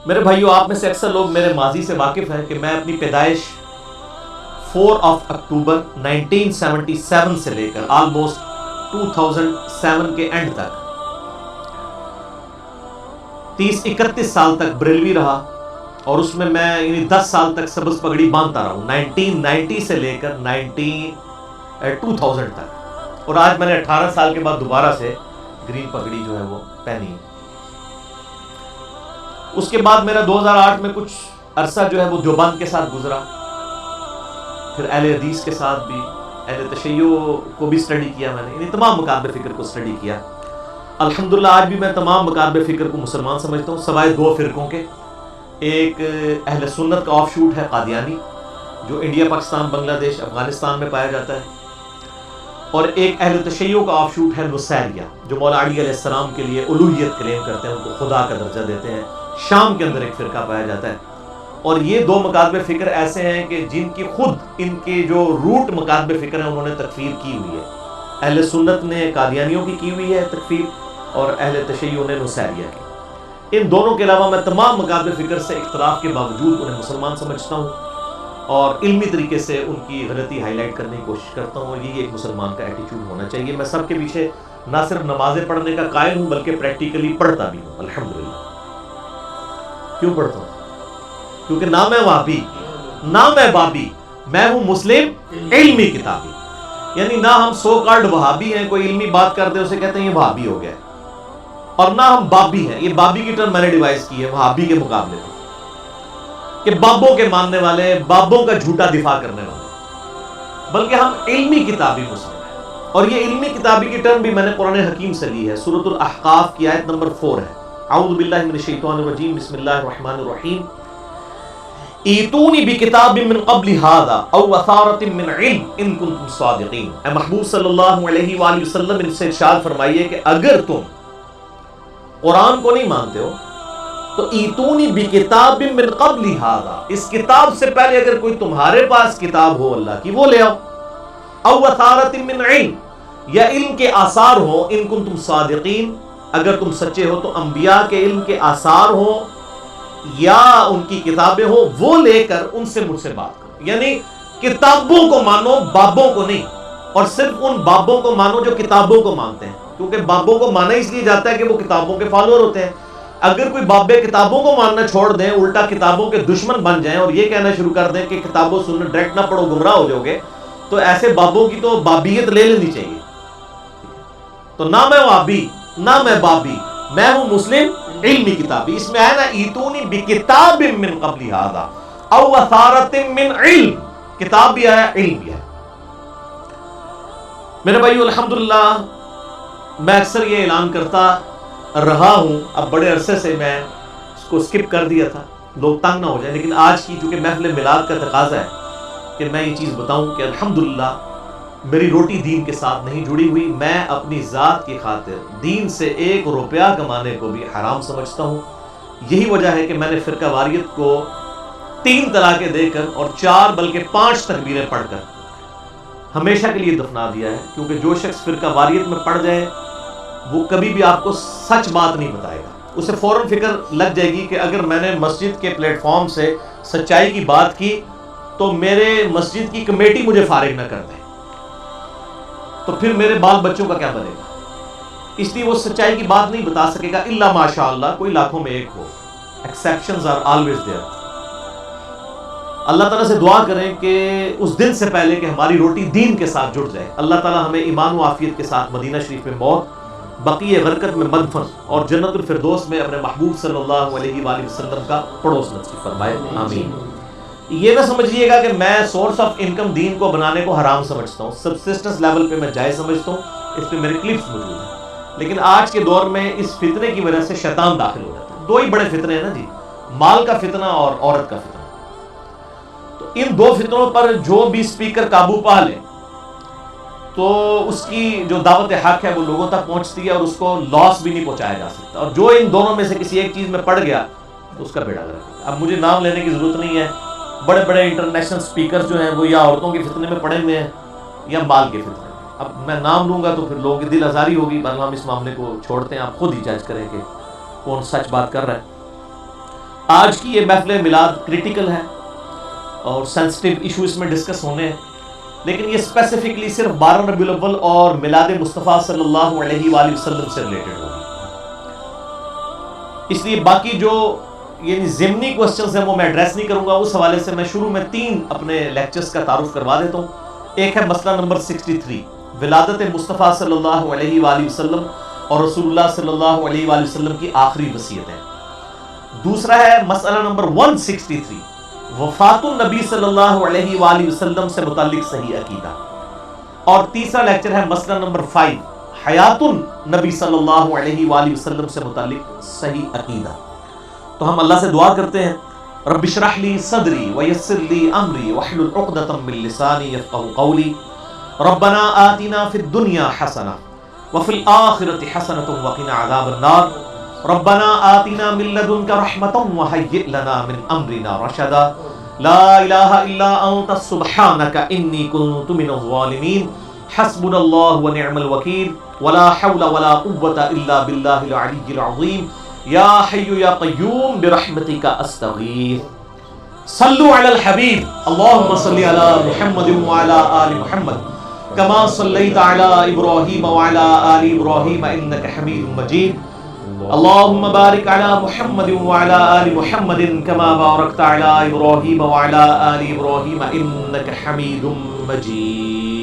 میرے بھائیو، آپ میں سے اکثر لوگ میرے ماضی سے واقف ہیں کہ میں اپنی پیدائش 4 اکتوبر 1977 سے لے کر آلموسٹ 2007 کے اینڈ تک 30-31 سال تک بریلوی رہا، اور اس میں 10 سال تک سبز پگڑی باندھتا رہا ہوں، 1990 سے لے کر 2000 تک، اور آج میں نے 18 سال کے بعد دوبارہ سے گرین پگڑی جو ہے وہ پہنی ہے۔ اس کے بعد میرا 2008 میں کچھ عرصہ جو ہے وہ دیوبند کے ساتھ گزرا، پھر اہل حدیث کے ساتھ بھی، اہل تشیع کو بھی سٹڈی کیا میں نے، یعنی تمام مکاتب فکر کو سٹڈی کیا۔ الحمدللہ آج بھی میں تمام مکاتب فکر کو مسلمان سمجھتا ہوں، سوائے 2 فرقوں کے۔ ایک اہل سنت کا آف شوٹ ہے قادیانی، جو انڈیا، پاکستان، بنگلہ دیش، افغانستان میں پایا جاتا ہے، اور ایک اہل تشیع کا آف شوٹ ہے نصیریہ، جو مولا علی علیہ السلام کے لیے الوہیت کلیم کرتے ہیں، ان کو خدا کا درجہ دیتے ہیں۔ شام کے اندر ایک فرقہ پایا جاتا ہے، اور یہ 2 مکاتب فکر ایسے ہیں کہ جن کی خود ان کے جو روٹ مکاتب فکر ہیں انہوں نے تکفیر کی ہوئی ہے۔ اہل سنت نے قادیانیوں کی ہوئی ہے تکفیر، اور اہل تشیع نے نصیریہ کی۔ ان دونوں کے علاوہ میں تمام مکاتب فکر سے اختلاف کے باوجود انہیں مسلمان سمجھتا ہوں، اور علمی طریقے سے ان کی غلطی ہائی لائٹ کرنے کی کوشش کرتا ہوں، اور یہی ایک مسلمان کا ایٹیچیوڈ ہونا چاہیے۔ میں سب کے پیچھے نہ صرف نمازیں پڑھنے کا قائل ہوں بلکہ پریکٹیکلی پڑھتا بھی ہوں، الحمدللہ۔ کیوں پڑھتا ہوں؟ کیونکہ نہ میں وہابی نہ میں بابی، میں ہوں مسلم علمی کتابی، یعنی نہ ہم سو کالڈ وہابی ہیں، کوئی علمی بات کر دے اسے کہتے ہیں یہ وہابی ہو گیا، اور نہ ہم بابی ہیں۔ یہ بابی کی ٹرم میں نے ڈیوائز کی ہے وہابی کے مقابلے میں، کہ بابوں کے ماننے والے، بابوں کا جھوٹا دفاع کرنے والے، بلکہ ہم علمی کتابی مسلم ہیں۔ اور یہ علمی کتابی کی ٹرم بھی میں نے قرآن حکیم سے لی ہے۔ سورۃ الاحقاف کی آیت نمبر 4 ہے، اعوذ باللہ من الشیطان الرجیم، بسم اللہ الرحمن الرحیم، ایتونی بکتاب من قبل ھذا او اثارۃ من علم ان کنتم صادقین۔ اے محبوب صلی اللہ علیہ وآلہ وسلم، ان سے ارشاد فرمائیے کہ اگر تم قرآن کو نہیں مانتے ہو تو ایتونی بکتاب من قبل ھذا، اس کتاب سے پہلے اگر کوئی تمہارے پاس کتاب ہو اللہ کی وہ لے آؤ، او اثارۃ من علم، یا علم کے آثار ہو، ان کنتم صادقین، اگر تم سچے ہو تو انبیاء کے علم کے آثار ہوں یا ان کی کتابیں ہوں، وہ لے کر ان سے مجھ سے بات کرو۔ یعنی کتابوں کو مانو، بابوں کو نہیں، اور صرف ان بابوں کو مانو جو کتابوں کو مانتے ہیں، کیونکہ بابوں کو مانا اس لیے جاتا ہے کہ وہ کتابوں کے فالوور ہوتے ہیں۔ اگر کوئی بابے کتابوں کو ماننا چھوڑ دیں، الٹا کتابوں کے دشمن بن جائیں اور یہ کہنا شروع کر دیں کہ کتابوں سننا ڈائریکٹ نہ پڑھو گمراہ ہو جاؤ گے، تو ایسے بابوں کی تو بابیت لے لینی چاہیے۔ تو نہ میں وابی نہ میں بابی، میں ہوں مسلم علمی کتابی۔ اس میں ہے نا ایتونی بکتاب من قبل ھذا او اثارۃ من علم، کتاب بھی آیا، علم بھی ہے۔ میرے بھائیو، الحمدللہ میں اکثر یہ اعلان کرتا رہا ہوں، اب بڑے عرصے سے میں اس کو سکپ کر دیا تھا، لوگ تنگ نہ ہو جائیں، لیکن آج کی چونکہ محفل میلاد کا تقاضا ہے کہ میں یہ چیز بتاؤں کہ الحمدللہ میری روٹی دین کے ساتھ نہیں جڑی ہوئی۔ میں اپنی ذات کی خاطر دین سے 1 روپیہ کمانے کو بھی حرام سمجھتا ہوں۔ یہی وجہ ہے کہ میں نے فرقہ واریت کو 3 طلاقیں دے کر اور 4 بلکہ 5 تکبیریں پڑھ کر ہمیشہ کے لیے دفنا دیا ہے، کیونکہ جو شخص فرقہ واریت میں پڑ جائے وہ کبھی بھی آپ کو سچ بات نہیں بتائے گا، اسے فوراً فکر لگ جائے گی کہ اگر میں نے مسجد کے پلیٹ فارم سے سچائی کی بات کی تو میرے مسجد کی کمیٹی مجھے فارغ نہ کر دے، تو پھر میرے بال بچوں کا کیا بنے گا؟ اس لیے وہ سچائی کی بات نہیں بتا سکے گا، الا ماشاء اللہ کوئی لاکھوں میں ایک ہو۔ Exceptions are always there. اللہ تعالیٰ سے دعا کریں کہ اس دن سے پہلے کہ ہماری روٹی دین کے ساتھ جڑ جائے، اللہ تعالیٰ ہمیں ایمان و عافیت کے ساتھ مدینہ شریف میں موت، بقیع غرقت میں مدفن، اور جنت الفردوس میں اپنے محبوب صلی اللہ علیہ وآلہ وسلم کا پڑوس نصیب فرمائے، آمین۔ یہ نہ سمجھیے گا کہ میں سورس آف انکم دین کو بنانے کو حرام سمجھتا ہوں، سبسسٹنس لیول پہ میں جائز سمجھتا ہوں، اس پہ میرے کلپس موجود ہیں، لیکن آج کے دور میں اس فتنے کی وجہ سے شیطان داخل ہو جاتا ہے۔ 2 ہی بڑے فتنے ہیں نا جی، مال کا فتنہ اور عورت کا فتنہ۔ تو ان 2 فتنوں پر جو بھی اسپیکر قابو پا لے تو اس کی جو دعوت حق ہے وہ لوگوں تک پہنچتی ہے، اور اس کو لاس بھی نہیں پہنچایا جا سکتا، اور جو ان دونوں میں سے کسی ایک چیز میں پڑ گیا تو اس کا بیڑا غرق۔ اب مجھے نام لینے کی ضرورت نہیں ہے، بڑے بڑے انٹرنیشنل سپیکرز جو ہیں وہ یا عورتوں کے فتنے میں پڑے ہوئے ہیں یا مال کے فتنے میں۔ اب میں نام لوں گا تو پھر لوگوں کی دل آزاری ہوگی، بہرحال ہم اس معاملے کو چھوڑتے ہیں، آپ خود ہی جج کریں کہ کون سچ بات کر رہا ہے۔ آج کی یہ محفل میلاد کریٹیکل ہے اور سینسٹیو ایشو اس میں ڈسکس ہونے ہیں، لیکن یہ اسپیسیفکلی صرف 12 ربیع الاول اور میلاد مصطفیٰ صلی اللہ علیہ وآلہ وسلم سے ریلیٹڈ ہوگی. اس لیے باقی جو یعنی ضمنی کوسچنز ہیں وہ میں ایڈریس نہیں کروں گا. اس حوالے سے میں شروع میں 3 اپنے لیکچرز کا تعارف کروا دیتا ہوں. ایک ہے مسئلہ نمبر 63، ولادت مصطفیٰ صلی اللہ علیہ وآلہ وسلم اور رسول اللہ صلی اللہ علیہ وآلہ وسلم کی آخری وصیتیں. دوسرا ہے مسئلہ نمبر 163، وفات النبی صلی اللہ علیہ وآلہ وسلم سے متعلق صحیح عقیدہ. اور تیسرا لیکچر ہے مسئلہ نمبر 5، حیات النبی صلی اللہ علیہ وآلہ وسلم سے متعلق صحیح عقیدہ. تو ہم اللہ سے دعا کرتے ہیں، رب اشرح لی صدری ویسر لی امری واحلل عقدۃ من لسانی یفقهوا قولی. ربنا آتنا فی الدنیا حسنہ وفی الآخرۃ حسنۃ وقنا عذاب النار. ربنا آتنا من لدنک رحمۃ وہیئ لنا من امرنا رشدا. لا الہ الا انت سبحانک انی کنت من الظالمین. حسبنا اللہ ونعم الوکیل ولا حول ولا قوۃ الا باللہ العلی العظیم. یا حی یا قیوم برحمتک استغیث. صلوا علی الحبیب اللہم صلی علی محمد وعلی آل محمد کما صلیت علی ابراہیم وعلی آل ابراہیم انک حمید مجید. اللہم بارک علی محمد وعلی آل محمد کما بارکت علی ابراہیم وعلی آل ابراہیم انک حمید مجید.